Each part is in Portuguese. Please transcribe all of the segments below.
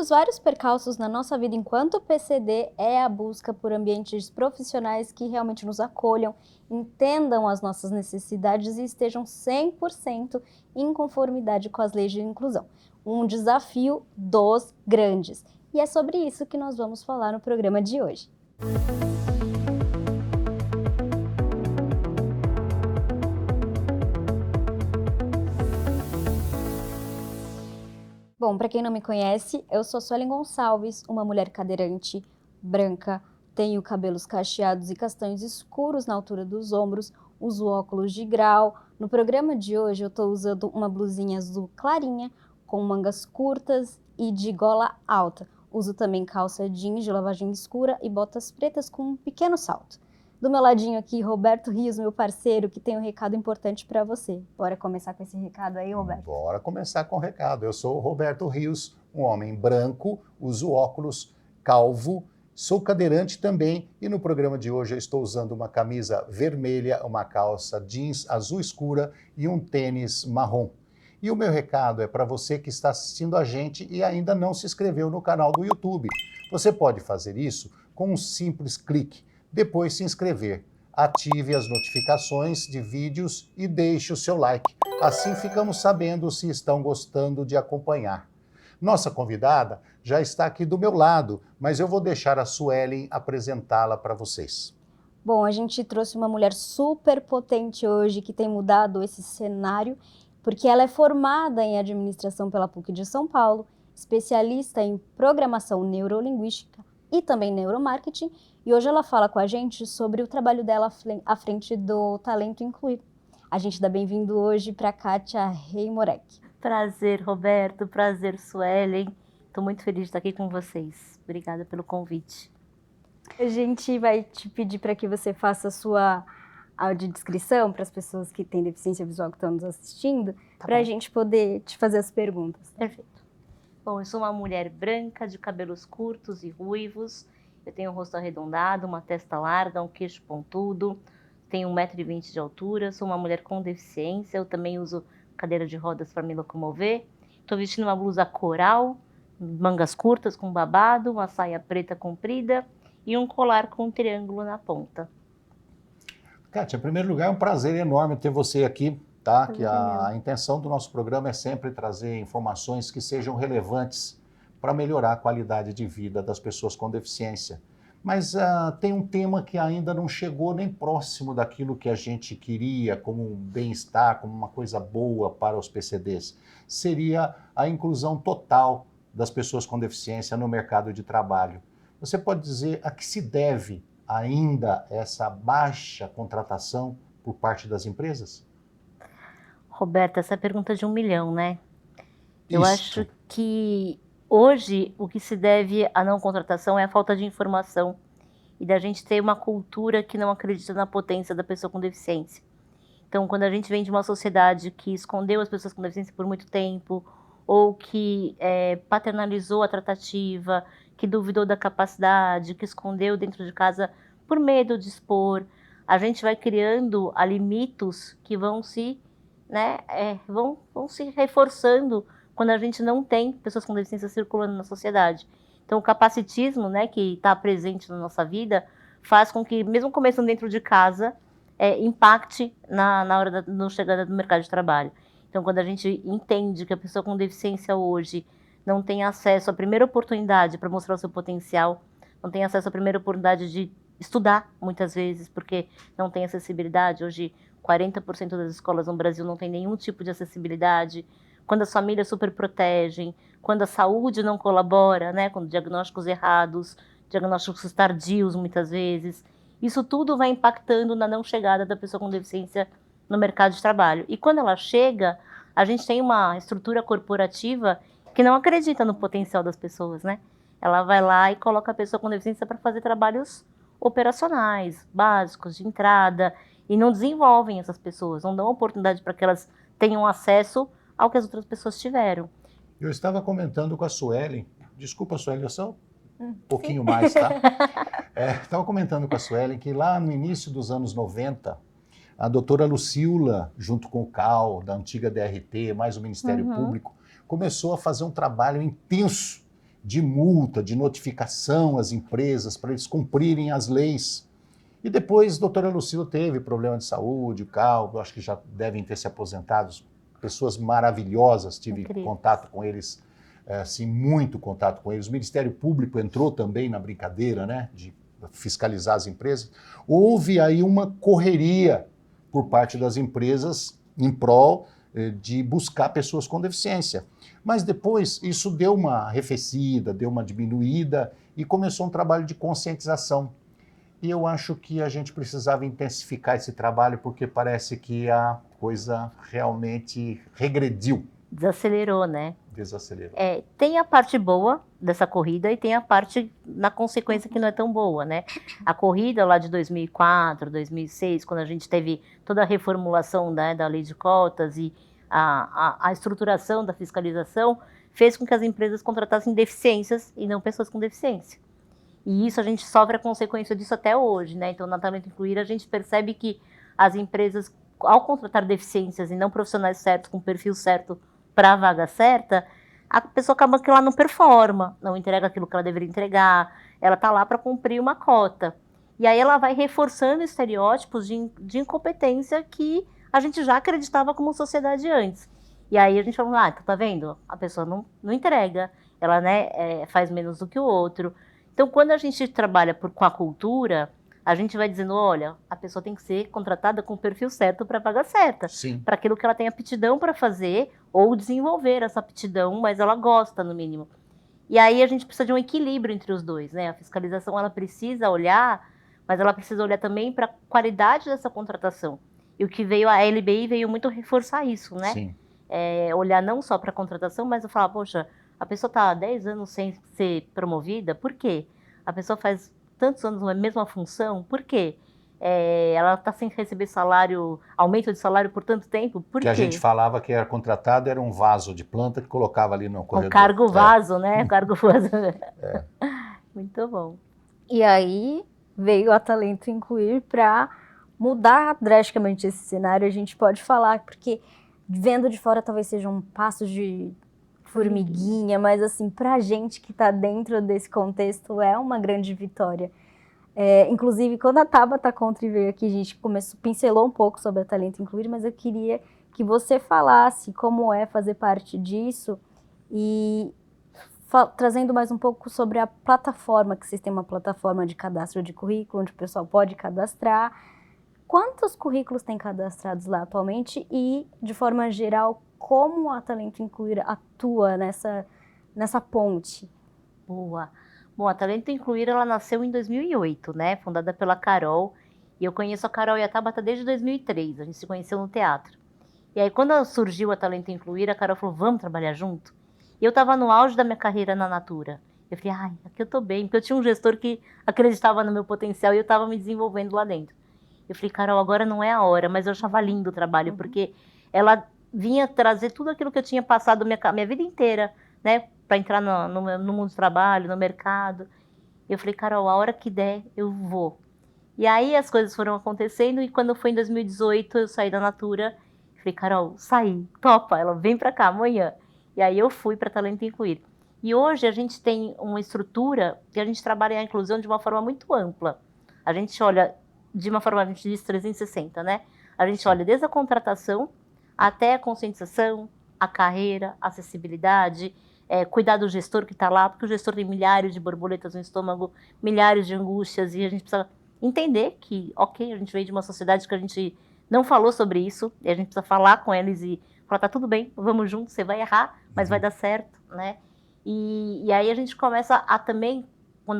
dos vários percalços na nossa vida enquanto PCD é a busca por ambientes profissionais que realmente nos acolham, entendam as nossas necessidades e estejam 100% em conformidade com as leis de inclusão. Um desafio dos grandes. E é sobre isso que nós vamos falar no programa de hoje. Bom, para quem não me conhece, eu sou Suelen Gonçalves, uma mulher cadeirante, branca, tenho cabelos cacheados e castanhos escuros na altura dos ombros, uso óculos de grau. No programa de hoje eu estou usando uma blusinha azul clarinha, com mangas curtas e de gola alta. Uso também calça jeans de lavagem escura e botas pretas com um pequeno salto. Do meu ladinho aqui, Roberto Rios, meu parceiro, que tem um recado importante para você. Bora começar com esse recado aí, Roberto? Bora começar com o recado. Eu sou o Roberto Rios, um homem branco, uso óculos, calvo, sou cadeirante também e no programa de hoje eu estou usando uma camisa vermelha, uma calça jeans azul escura e um tênis marrom. E o meu recado é para você que está assistindo a gente e ainda não se inscreveu no canal do YouTube. Você pode fazer isso com um simples clique. Depois se inscrever, ative as notificações de vídeos e deixe o seu like. Assim ficamos sabendo se estão gostando de acompanhar. Nossa convidada já está aqui do meu lado, mas eu vou deixar a Suelen apresentá-la para vocês. Bom, a gente trouxe uma mulher super potente hoje que tem mudado esse cenário, porque ela é formada em administração pela PUC de São Paulo, especialista em programação neurolinguística e também neuromarketing, e hoje ela fala com a gente sobre o trabalho dela à frente do Talento Incluído. A gente dá bem-vindo hoje para Kátia Reimorek. Prazer, Roberto, prazer, Suelen. Estou muito feliz de estar aqui com vocês. Obrigada pelo convite. A gente vai te pedir para que você faça a sua audiodescrição para as pessoas que têm deficiência visual que estão nos assistindo, para a gente poder te fazer as perguntas. Perfeito. Bom, eu sou uma mulher branca, de cabelos curtos e ruivos. Eu tenho um rosto arredondado, uma testa larga, um queixo pontudo. Tenho 1,20 m de altura. Sou uma mulher com deficiência. Eu também uso cadeira de rodas para me locomover. Estou vestindo uma blusa coral, mangas curtas com babado, uma saia preta comprida e um colar com um triângulo na ponta. Kátia, em primeiro lugar, é um prazer enorme ter você aqui, tá? Que a intenção do nosso programa é sempre trazer informações que sejam relevantes para melhorar a qualidade de vida das pessoas com deficiência. Mas tem um tema que ainda não chegou nem próximo daquilo que a gente queria, como um bem-estar, como uma coisa boa para os PCDs. Seria a inclusão total das pessoas com deficiência no mercado de trabalho. Você pode dizer a que se deve ainda essa baixa contratação por parte das empresas? Roberta, essa é a pergunta de 1 milhão, né? Eu acho que hoje o que se deve à não contratação é a falta de informação e da gente ter uma cultura que não acredita na potência da pessoa com deficiência. Então, quando a gente vem de uma sociedade que escondeu as pessoas com deficiência por muito tempo, ou que paternalizou a tratativa, que duvidou da capacidade, que escondeu dentro de casa por medo de expor, a gente vai criando ali mitos que vão se, vão se reforçando quando a gente não tem pessoas com deficiência circulando na sociedade. Então, o capacitismo, que está presente na nossa vida, faz com que, mesmo começando dentro de casa, impacte na hora da chegada do mercado de trabalho. Então, quando a gente entende que a pessoa com deficiência hoje não tem acesso à primeira oportunidade para mostrar o seu potencial, não tem acesso à primeira oportunidade de estudar, muitas vezes, porque não tem acessibilidade. Hoje, 40% das escolas no Brasil não tem nenhum tipo de acessibilidade. Quando as famílias superprotegem, quando a saúde não colabora, com diagnósticos errados, diagnósticos tardios, muitas vezes, isso tudo vai impactando na não chegada da pessoa com deficiência no mercado de trabalho. E quando ela chega, a gente tem uma estrutura corporativa que não acredita no potencial das pessoas, Ela vai lá e coloca a pessoa com deficiência para fazer trabalhos operacionais, básicos, de entrada, e não desenvolvem essas pessoas, não dão oportunidade para que elas tenham acesso ao que as outras pessoas tiveram. Eu estava comentando com a Suelen, desculpa, Suelen, eu só um pouquinho mais, tá? Estava comentando com a Suelen que lá no início dos anos 90, a doutora Lucila, junto com o CAL, da antiga DRT, mais o Ministério Público, começou a fazer um trabalho intenso de multa, de notificação às empresas para eles cumprirem as leis. E depois, doutora Lucila teve problema de saúde, calvo, acho que já devem ter se aposentado, pessoas maravilhosas, tive contato com eles, assim, muito contato com eles. O Ministério Público entrou também na brincadeira, né, de fiscalizar as empresas. Houve aí uma correria por parte das empresas em prol de buscar pessoas com deficiência. Mas depois isso deu uma arrefecida, deu uma diminuída e começou um trabalho de conscientização. E eu acho que a gente precisava intensificar esse trabalho porque parece que a coisa realmente regrediu. Desacelerou, né? Desacelerou. Tem a parte boa dessa corrida e tem a parte na consequência que não é tão boa, né? A corrida lá de 2004, 2006, quando a gente teve toda a reformulação, né, da lei de cotas e a estruturação da fiscalização, fez com que as empresas contratassem deficiências e não pessoas com deficiência. E isso a gente sofre a consequência disso até hoje, né? Então, na Talento Incluir, a gente percebe que as empresas, ao contratar deficiências e não profissionais certos, com perfil certo para a vaga certa, a pessoa acaba que ela não performa, não entrega aquilo que ela deveria entregar, ela está lá para cumprir uma cota. E aí ela vai reforçando estereótipos de incompetência que a gente já acreditava como sociedade antes. E aí a gente fala, tá vendo? A pessoa não entrega, ela, né, faz menos do que o outro. Então, quando a gente trabalha com a cultura, a gente vai dizendo, olha, a pessoa tem que ser contratada com o perfil certo para a vaga certa. Para aquilo que ela tem aptidão para fazer ou desenvolver essa aptidão, mas ela gosta, no mínimo. E aí a gente precisa de um equilíbrio entre os dois, né? A fiscalização, ela precisa olhar, mas ela precisa olhar também para a qualidade dessa contratação. E o que veio, a LBI veio muito reforçar isso, né? Sim. Olhar não só para a contratação, mas eu falar, poxa, a pessoa está há 10 anos sem ser promovida, por quê? A pessoa faz tantos anos na mesma função, por quê? Ela está sem receber salário, aumento de salário por tanto tempo, por quê? Que a gente falava que era contratado, era um vaso de planta que colocava ali no corredor. Um cargo vaso, né? Cargo vaso. Muito bom. E aí veio a Talento Incluir para mudar drasticamente esse cenário, a gente pode falar, porque vendo de fora talvez seja um passo de formiguinha, mas assim, pra gente que tá dentro desse contexto é uma grande vitória. Inclusive, quando a Tabata Contri veio aqui, a gente pincelou um pouco sobre a Talento Incluir, mas eu queria que você falasse como é fazer parte disso e trazendo mais um pouco sobre a plataforma, que vocês têm uma plataforma de cadastro de currículo, onde o pessoal pode cadastrar. Quantos currículos tem cadastrados lá atualmente e, de forma geral, como a Talento Incluir atua nessa ponte? Boa. Bom, a Talento Incluir, ela nasceu em 2008, né? Fundada pela Carol. E eu conheço a Carol e a Tabata desde 2003. A gente se conheceu no teatro. E aí, quando surgiu a Talento Incluir, a Carol falou, vamos trabalhar junto? E eu estava no auge da minha carreira na Natura. Eu falei, aqui eu tô bem. Porque eu tinha um gestor que acreditava no meu potencial e eu estava me desenvolvendo lá dentro. Eu falei, Carol, agora não é a hora, mas eu achava lindo o trabalho, porque ela vinha trazer tudo aquilo que eu tinha passado minha vida inteira, né, para entrar no mundo do trabalho, no mercado. Eu falei, Carol, a hora que der, eu vou. E aí as coisas foram acontecendo, e quando foi em 2018, eu saí da Natura, falei, Carol, saí, topa, ela vem para cá amanhã. E aí eu fui para Talento Incluir. E hoje a gente tem uma estrutura que a gente trabalha a inclusão de uma forma muito ampla. A gente olha de uma forma, a gente diz 360, né? A gente olha desde a contratação até a conscientização, a carreira, a acessibilidade, cuidar do gestor que está lá, porque o gestor tem milhares de borboletas no estômago, milhares de angústias, e a gente precisa entender que, ok, a gente veio de uma sociedade que a gente não falou sobre isso, e a gente precisa falar com eles e falar, tá tudo bem, vamos juntos, você vai errar, mas vai dar certo, né? E aí a gente começa a também,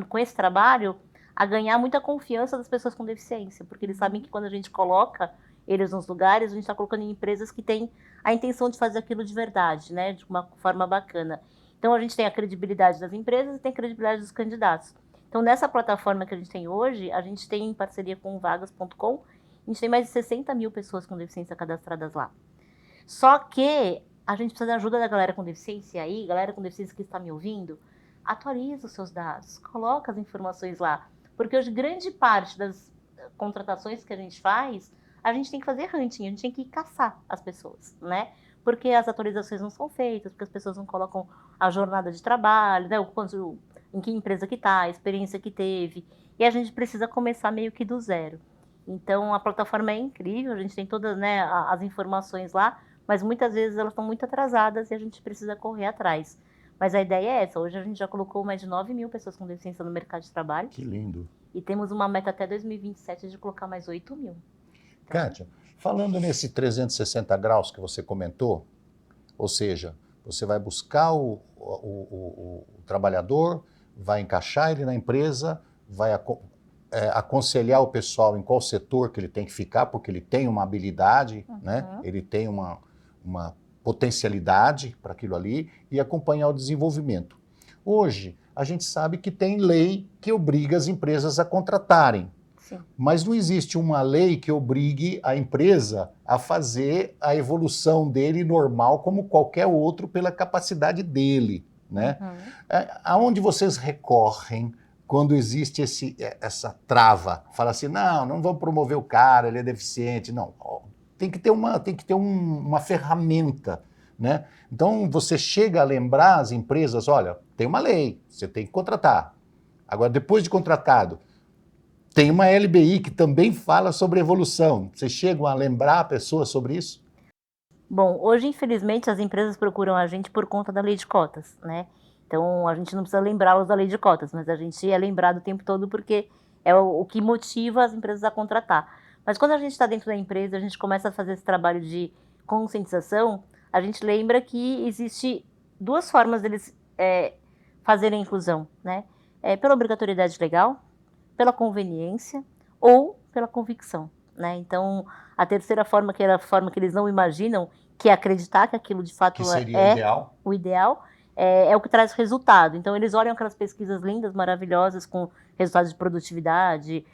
com esse trabalho, a ganhar muita confiança das pessoas com deficiência, porque eles sabem que quando a gente coloca eles nos lugares, a gente está colocando em empresas que têm a intenção de fazer aquilo de verdade, né, de uma forma bacana. Então, a gente tem a credibilidade das empresas e tem a credibilidade dos candidatos. Então, nessa plataforma que a gente tem hoje, a gente tem em parceria com o vagas.com, a gente tem mais de 60 mil pessoas com deficiência cadastradas lá. Só que a gente precisa da ajuda da galera com deficiência aí, galera com deficiência que está me ouvindo, atualiza os seus dados, coloca as informações lá. Porque hoje grande parte das contratações que a gente faz, a gente tem que fazer hunting, a gente tem que caçar as pessoas, né? porque as atualizações não são feitas, porque as pessoas não colocam a jornada de trabalho, né, em que empresa que está, a experiência que teve, e a gente precisa começar meio que do zero. Então, a plataforma é incrível, a gente tem todas, né, as informações lá, mas muitas vezes elas estão muito atrasadas e a gente precisa correr atrás. Mas a ideia é essa, hoje a gente já colocou mais de 9 mil pessoas com deficiência no mercado de trabalho. Que lindo. E temos uma meta até 2027 de colocar mais 8 mil. Então, Kátia, falando nesse 360 graus que você comentou, ou seja, você vai buscar o trabalhador, vai encaixar ele na empresa, vai aconselhar o pessoal em qual setor que ele tem que ficar, porque ele tem uma habilidade, né? Ele tem uma potencialidade para aquilo ali, e acompanhar o desenvolvimento. Hoje, a gente sabe que tem lei que obriga as empresas a contratarem. sim. Mas não existe uma lei que obrigue a empresa a fazer a evolução dele normal como qualquer outro pela capacidade dele, né? Aonde vocês recorrem quando existe essa trava? Fala assim, não vamos promover o cara, ele é deficiente. Não, tem que ter uma ferramenta, né? Então você chega a lembrar as empresas, olha, tem uma lei, você tem que contratar. Agora, depois de contratado, tem uma LBI que também fala sobre evolução. Vocês chegam a lembrar a pessoa sobre isso? Bom, hoje, infelizmente, as empresas procuram a gente por conta da lei de cotas, né? Então, a gente não precisa lembrá-los da lei de cotas, mas a gente é lembrado o tempo todo porque é o que motiva as empresas a contratar. Mas quando a gente está dentro da empresa, a gente começa a fazer esse trabalho de conscientização, a gente lembra que existe duas formas deles fazerem a inclusão, né? Pela obrigatoriedade legal, pela conveniência ou pela convicção, né? Então, a terceira forma, que era a forma que eles não imaginam, que é acreditar que aquilo de fato que seria ideal. O ideal, é o que traz resultado. Então, eles olham aquelas pesquisas lindas, maravilhosas, com resultados de produtividade,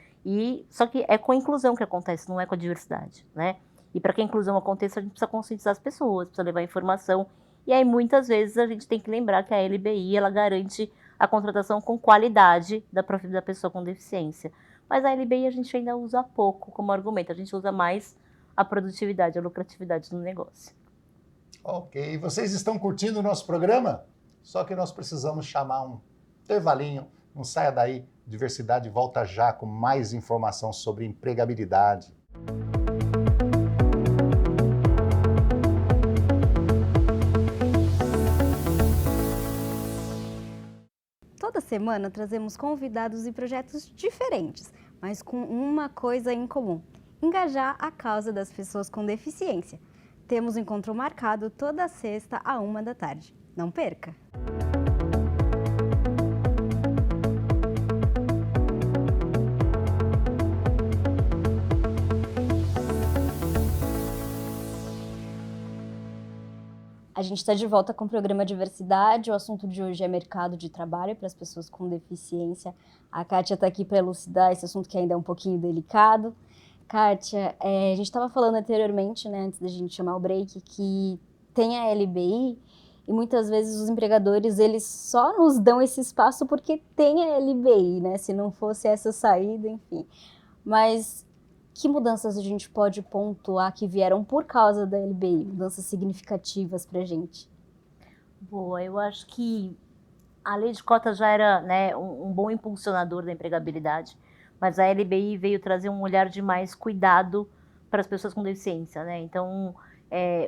só que é com a inclusão que acontece, não é com a diversidade, né? E para que a inclusão aconteça, a gente precisa conscientizar as pessoas, precisa levar informação. E aí, muitas vezes, a gente tem que lembrar que a LBI, ela garante a contratação com qualidade da pessoa com deficiência. Mas a LBI a gente ainda usa pouco como argumento, a gente usa mais a produtividade, a lucratividade do negócio. Ok, vocês estão curtindo o nosso programa? Só que nós precisamos chamar um intervalinho, não saia daí, Diversidade volta já com mais informação sobre empregabilidade. Toda semana trazemos convidados e projetos diferentes, mas com uma coisa em comum: engajar a causa das pessoas com deficiência. Temos um encontro marcado toda sexta à 13h. Não perca! A gente está de volta com o programa Diversidade. O assunto de hoje é mercado de trabalho para as pessoas com deficiência. A Kátia está aqui para elucidar esse assunto que ainda é um pouquinho delicado. Kátia, a gente estava falando anteriormente, né, antes da gente chamar o break, que tem a LBI e muitas vezes os empregadores eles só nos dão esse espaço porque tem a LBI, né? Se não fosse essa saída, enfim. Mas que mudanças a gente pode pontuar que vieram por causa da LBI? Mudanças significativas para a gente? Boa, eu acho que a lei de cotas já era, né, um bom impulsionador da empregabilidade, mas a LBI veio trazer um olhar de mais cuidado para as pessoas com deficiência, né? Então,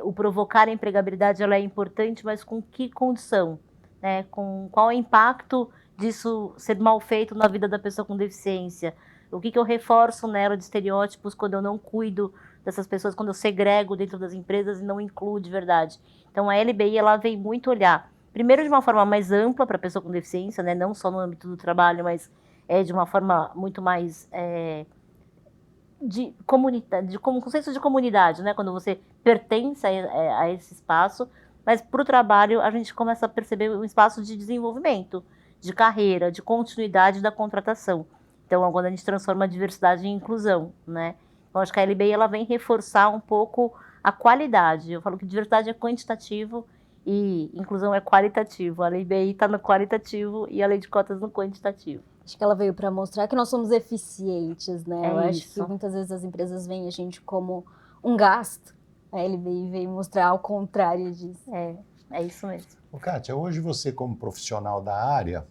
o provocar a empregabilidade ela é importante, mas com que condição? Né? Com qual é o impacto disso ser mal feito na vida da pessoa com deficiência? O que eu reforço nela de estereótipos quando eu não cuido dessas pessoas, quando eu segrego dentro das empresas e não incluo de verdade? Então, a LBI ela vem muito olhar, primeiro de uma forma mais ampla para a pessoa com deficiência, né? Não só no âmbito do trabalho, mas de uma forma muito mais com senso de comunidade, né? Quando você pertence a esse espaço, mas para o trabalho a gente começa a perceber um espaço de desenvolvimento, de carreira, de continuidade da contratação. Então, quando a gente transforma a diversidade em inclusão, né? Então, acho que a LBI ela vem reforçar um pouco a qualidade. Eu falo que diversidade é quantitativo e inclusão é qualitativo. A LBI está no qualitativo e a lei de cotas no quantitativo. Acho que ela veio para mostrar que nós somos eficientes, né? Eu acho isso. que muitas vezes as empresas veem a gente como um gasto. Aí ele veio mostrar ao contrário disso. É isso mesmo. Ô, Kátia, hoje você, como profissional da área,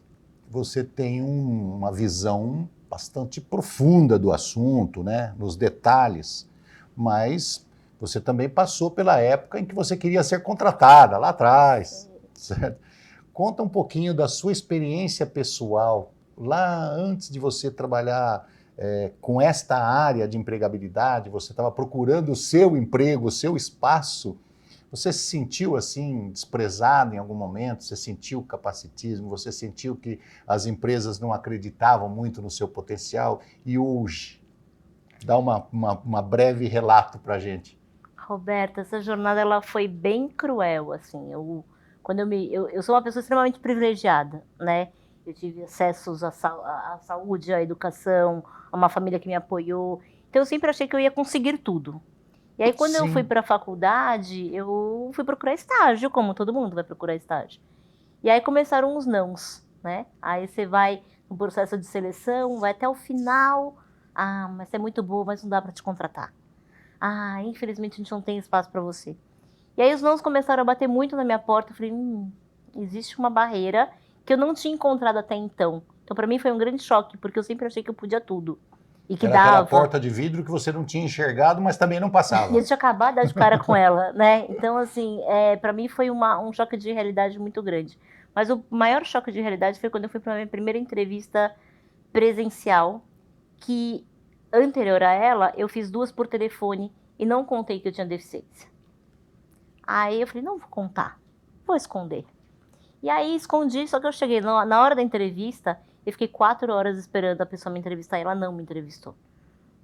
você tem uma visão bastante profunda do assunto, né? Nos detalhes, mas você também passou pela época em que você queria ser contratada, lá atrás, certo? Conta um pouquinho da sua experiência pessoal, lá antes de você trabalhar com esta área de empregabilidade, você estava procurando o seu emprego, o seu espaço. Você se sentiu assim desprezado em algum momento? Você sentiu capacitismo? Você sentiu que as empresas não acreditavam muito no seu potencial? E hoje? Dá uma breve relato para a gente. Roberta, essa jornada ela foi bem cruel, assim. Eu sou uma pessoa extremamente privilegiada, né? Eu tive acessos à saúde, à educação, a uma família que me apoiou. Então eu sempre achei que eu ia conseguir tudo. E aí quando eu fui para a faculdade, eu fui procurar estágio, como todo mundo vai procurar estágio. E aí começaram os nãos, né? Aí você vai no processo de seleção, vai até o final. Ah, mas você é muito boa, mas não dá para te contratar. Ah, infelizmente a gente não tem espaço para você. E aí os nãos começaram a bater muito na minha porta. Eu falei, existe uma barreira que eu não tinha encontrado até então. Então para mim foi um grande choque, porque eu sempre achei que eu podia tudo. E que era dava. Aquela porta de vidro que você não tinha enxergado, mas também não passava. E eu tinha acabado de dar de cara com ela, né? Então, assim, para mim foi um choque de realidade muito grande. Mas o maior choque de realidade foi quando eu fui para a minha primeira entrevista presencial, que anterior a ela, eu fiz 2 por telefone e não contei que eu tinha deficiência. Aí eu falei, não vou contar, vou esconder. E aí escondi, só que eu cheguei na hora da entrevista, eu fiquei 4 horas esperando a pessoa me entrevistar e ela não me entrevistou.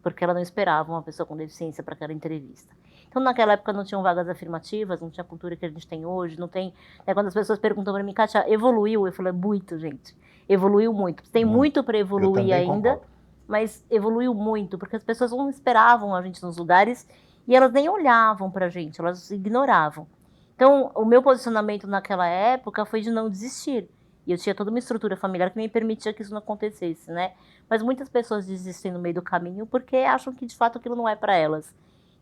Porque ela não esperava uma pessoa com deficiência para aquela entrevista. Então, naquela época não tinham vagas afirmativas, não tinha a cultura que a gente tem hoje, não tem... Quando as pessoas perguntam para mim, Kátia, evoluiu? Eu falei, muito, gente. Evoluiu muito. Tem muito para evoluir ainda, concordo. Mas evoluiu muito, porque as pessoas não esperavam a gente nos lugares e elas nem olhavam para a gente, elas ignoravam. Então, o meu posicionamento naquela época foi de não desistir. E eu tinha toda uma estrutura familiar que me permitia que isso não acontecesse, né? Mas muitas pessoas desistem no meio do caminho porque acham que, de fato, aquilo não é para elas.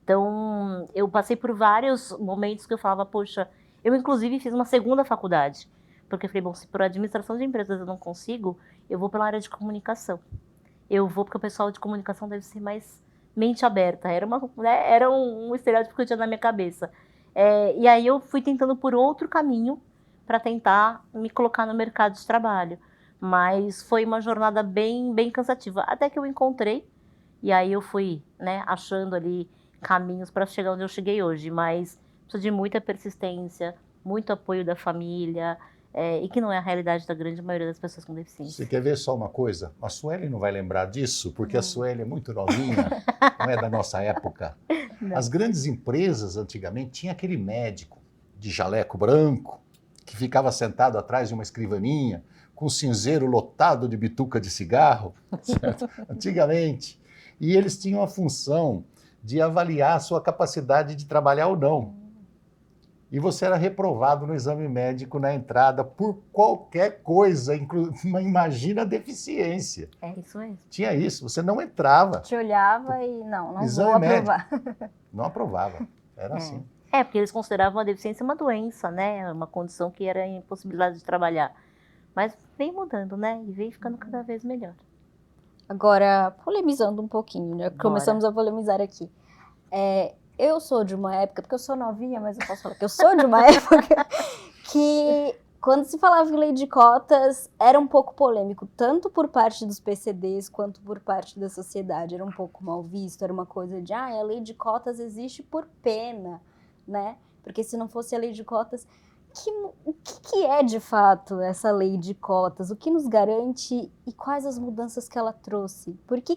Então, eu passei por vários momentos que eu falava, poxa, eu inclusive fiz uma segunda faculdade. Porque eu falei, bom, se por administração de empresas eu não consigo, eu vou pela área de comunicação. Eu vou porque o pessoal de comunicação deve ser mais mente aberta. Era um estereótipo que eu tinha na minha cabeça. E aí eu fui tentando por outro caminho para tentar me colocar no mercado de trabalho. Mas foi uma jornada bem, bem cansativa, até que eu encontrei, e aí eu fui, né, achando ali caminhos para chegar onde eu cheguei hoje, mas precisa de muita persistência, muito apoio da família, e que não é a realidade da grande maioria das pessoas com deficiência. Você quer ver só uma coisa? A Sueli não vai lembrar disso, porque a Sueli é muito novinha, não é da nossa época. Não. As grandes empresas, antigamente, tinha aquele médico de jaleco branco, que ficava sentado atrás de uma escrivaninha, com o cinzeiro lotado de bituca de cigarro, certo? Antigamente. E eles tinham a função de avaliar a sua capacidade de trabalhar ou não. E você era reprovado no exame médico na entrada por qualquer coisa, imagina a deficiência. É isso mesmo. Tinha isso, você não entrava. Te olhava e não exame vou aprovar. Médico, não aprovava, era assim. Porque eles consideravam a deficiência uma doença, né? Uma condição que era impossibilidade de trabalhar. Mas vem mudando, né? E vem ficando cada vez melhor. Agora, polemizando um pouquinho, né? Começamos a polemizar aqui. Eu sou de uma época, porque eu sou novinha, mas eu posso falar que eu sou de uma época que, quando se falava em lei de cotas, era um pouco polêmico, tanto por parte dos PCDs quanto por parte da sociedade. Era um pouco mal visto, era uma coisa de, a lei de cotas existe por pena, né? Porque se não fosse a lei de cotas... O que é, de fato, essa lei de cotas? O que nos garante e quais as mudanças que ela trouxe? Por que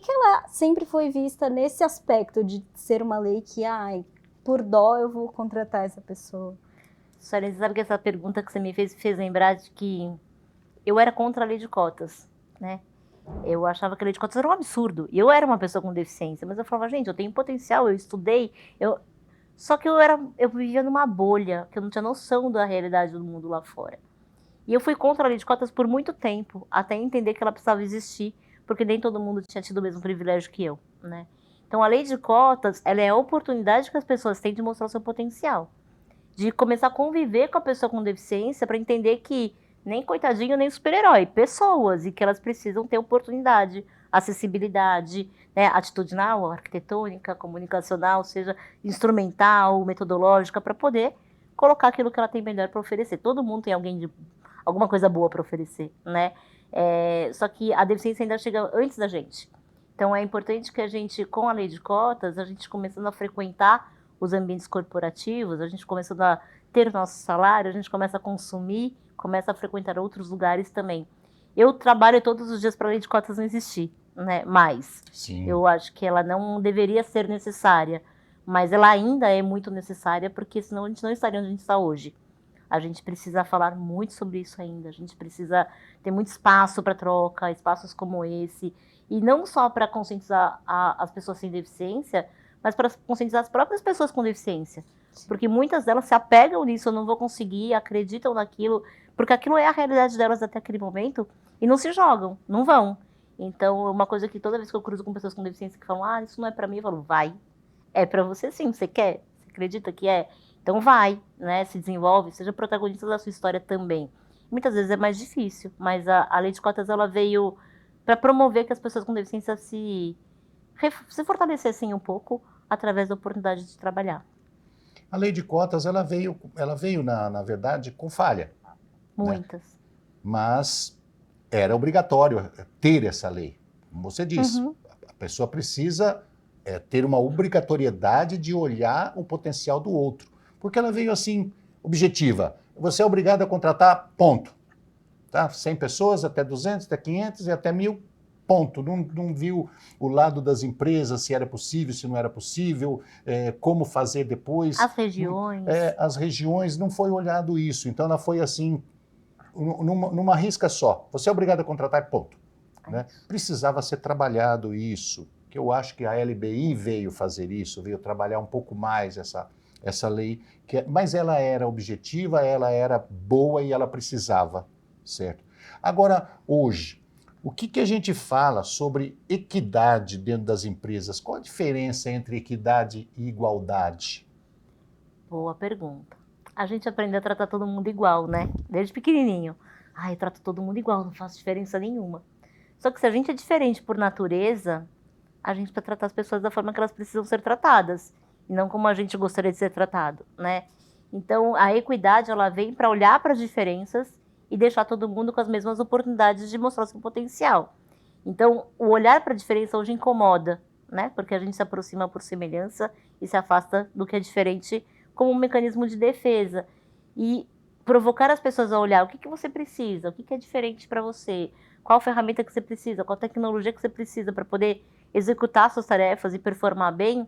ela sempre foi vista nesse aspecto de ser uma lei que, por dó eu vou contratar essa pessoa? Sueli, você sabe que essa pergunta que você me fez lembrar de que eu era contra a lei de cotas, né? Eu achava que a lei de cotas era um absurdo. E eu era uma pessoa com deficiência, mas eu falava, gente, eu tenho potencial, eu estudei, Só que eu vivia numa bolha, que eu não tinha noção da realidade do mundo lá fora. E eu fui contra a lei de cotas por muito tempo, até entender que ela precisava existir, porque nem todo mundo tinha tido o mesmo privilégio que eu, né? Então, a lei de cotas, ela é a oportunidade que as pessoas têm de mostrar o seu potencial. De começar a conviver com a pessoa com deficiência para entender que nem coitadinho, nem super-herói, pessoas, e que elas precisam ter oportunidade, acessibilidade, né, atitudinal, arquitetônica, comunicacional, seja instrumental, metodológica, para poder colocar aquilo que ela tem melhor para oferecer. Todo mundo tem alguma coisa boa para oferecer, né? Só que a deficiência ainda chega antes da gente. Então é importante que a gente, com a lei de cotas, a gente começando a frequentar os ambientes corporativos, a gente começando a ter o nosso salário, a gente começa a consumir, começa a frequentar outros lugares também. Eu trabalho todos os dias para a lei de cotas não existir, né? Mas Sim. Eu acho que ela não deveria ser necessária, mas ela ainda é muito necessária, porque senão a gente não estaria onde a gente está hoje. A gente precisa falar muito sobre isso ainda, a gente precisa ter muito espaço para troca, espaços como esse, e não só para conscientizar as pessoas sem deficiência, mas para conscientizar as próprias pessoas com deficiência. Porque muitas delas se apegam nisso, eu não vou conseguir, acreditam naquilo, porque aquilo é a realidade delas até aquele momento, e não se jogam, não vão. Então, uma coisa que toda vez que eu cruzo com pessoas com deficiência que falam, isso não é para mim, eu falo, vai. É para você sim, você quer? Você acredita que é? Então vai, né? Se desenvolve, seja protagonista da sua história também. Muitas vezes é mais difícil, mas a lei de cotas ela veio para promover que as pessoas com deficiência se fortalecessem um pouco através da oportunidade de trabalhar. A lei de cotas ela veio na verdade, com falha. Muitas. Né? Mas era obrigatório ter essa lei. Como você disse, a pessoa precisa ter uma obrigatoriedade de olhar o potencial do outro. Porque ela veio assim, objetiva. Você é obrigado a contratar, ponto. Tá? 100 pessoas, até 200, até 500 e até 1.000, ponto. Não viu o lado das empresas, se era possível, se não era possível, como fazer depois. As regiões. As regiões, não foi olhado isso. Então ela foi assim, numa risca só. Você é obrigado a contratar, ponto. Né? Precisava ser trabalhado isso, que eu acho que a LBI veio fazer isso, veio trabalhar um pouco mais essa lei, mas ela era objetiva, ela era boa e ela precisava, certo? Agora, hoje, o que a gente fala sobre equidade dentro das empresas? Qual a diferença entre equidade e igualdade? Boa pergunta. A gente aprende a tratar todo mundo igual, né? Desde pequenininho. Eu trato todo mundo igual, não faço diferença nenhuma. Só que se a gente é diferente por natureza, a gente precisa tratar as pessoas da forma que elas precisam ser tratadas, e não como a gente gostaria de ser tratado, né? Então, a equidade, ela vem para olhar para as diferenças e deixar todo mundo com as mesmas oportunidades de mostrar o seu potencial. Então, o olhar para a diferença hoje incomoda, né? Porque a gente se aproxima por semelhança e se afasta do que é diferente como um mecanismo de defesa. E provocar as pessoas a olhar o que você precisa, o que é diferente para você, qual ferramenta que você precisa, qual tecnologia que você precisa para poder executar suas tarefas e performar bem,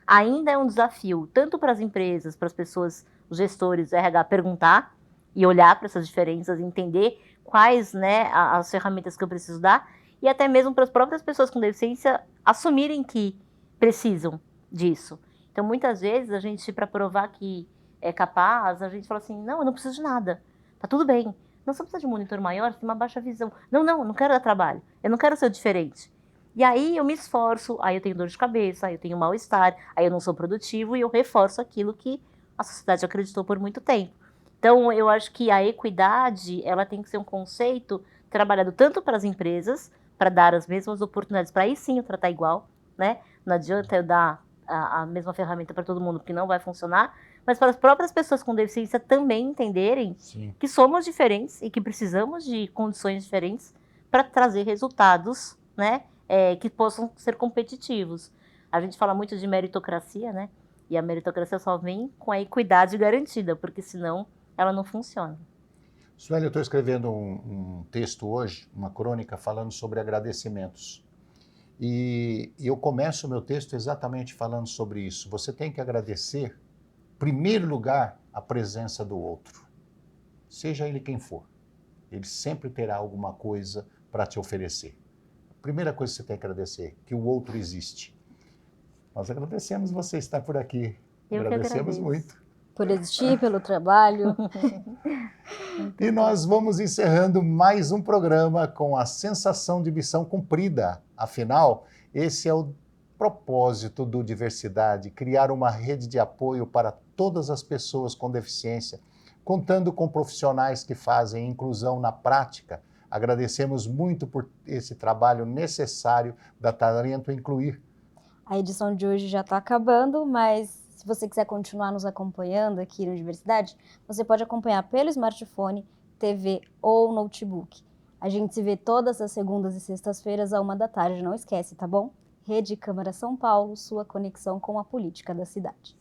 ainda é um desafio, tanto para as empresas, para as pessoas, os gestores, o RH, perguntar e olhar para essas diferenças, entender quais, né, as ferramentas que eu preciso dar, e até mesmo para as próprias pessoas com deficiência assumirem que precisam disso. Então, muitas vezes, a gente, para provar que é capaz, a gente fala assim, não, eu não preciso de nada, tá tudo bem. Não, você precisa de um monitor maior, você tem uma baixa visão. Não quero dar trabalho, eu não quero ser diferente. E aí eu me esforço, aí eu tenho dor de cabeça, aí eu tenho mal-estar, aí eu não sou produtivo e eu reforço aquilo que a sociedade acreditou por muito tempo. Então, eu acho que a equidade, ela tem que ser um conceito trabalhado tanto para as empresas, para dar as mesmas oportunidades, para aí sim eu tratar igual, né? Não adianta eu dar a mesma ferramenta para todo mundo, porque não vai funcionar, mas para as próprias pessoas com deficiência também entenderem que somos diferentes e que precisamos de condições diferentes para trazer resultados, né, que possam ser competitivos. A gente fala muito de meritocracia, né? E a meritocracia só vem com a equidade garantida, porque senão ela não funciona. Sueli, eu estou escrevendo um texto hoje, uma crônica, falando sobre agradecimentos. E eu começo o meu texto exatamente falando sobre isso. Você tem que agradecer, em primeiro lugar, a presença do outro. Seja ele quem for. Ele sempre terá alguma coisa para te oferecer. A primeira coisa que você tem que agradecer, que o outro existe. Nós agradecemos você estar por aqui. Agradecemos muito. Por existir, pelo trabalho. E nós vamos encerrando mais um programa com a sensação de missão cumprida. Afinal, esse é o propósito do Diversidade, criar uma rede de apoio para todas as pessoas com deficiência, contando com profissionais que fazem inclusão na prática. Agradecemos muito por esse trabalho necessário da Talento Incluir. A edição de hoje já está acabando, mas se você quiser continuar nos acompanhando aqui no Diversidade, você pode acompanhar pelo smartphone, TV ou notebook. A gente se vê todas as segundas e sextas-feiras à 13h, não esquece, tá bom? Rede Câmara São Paulo, sua conexão com a política da cidade.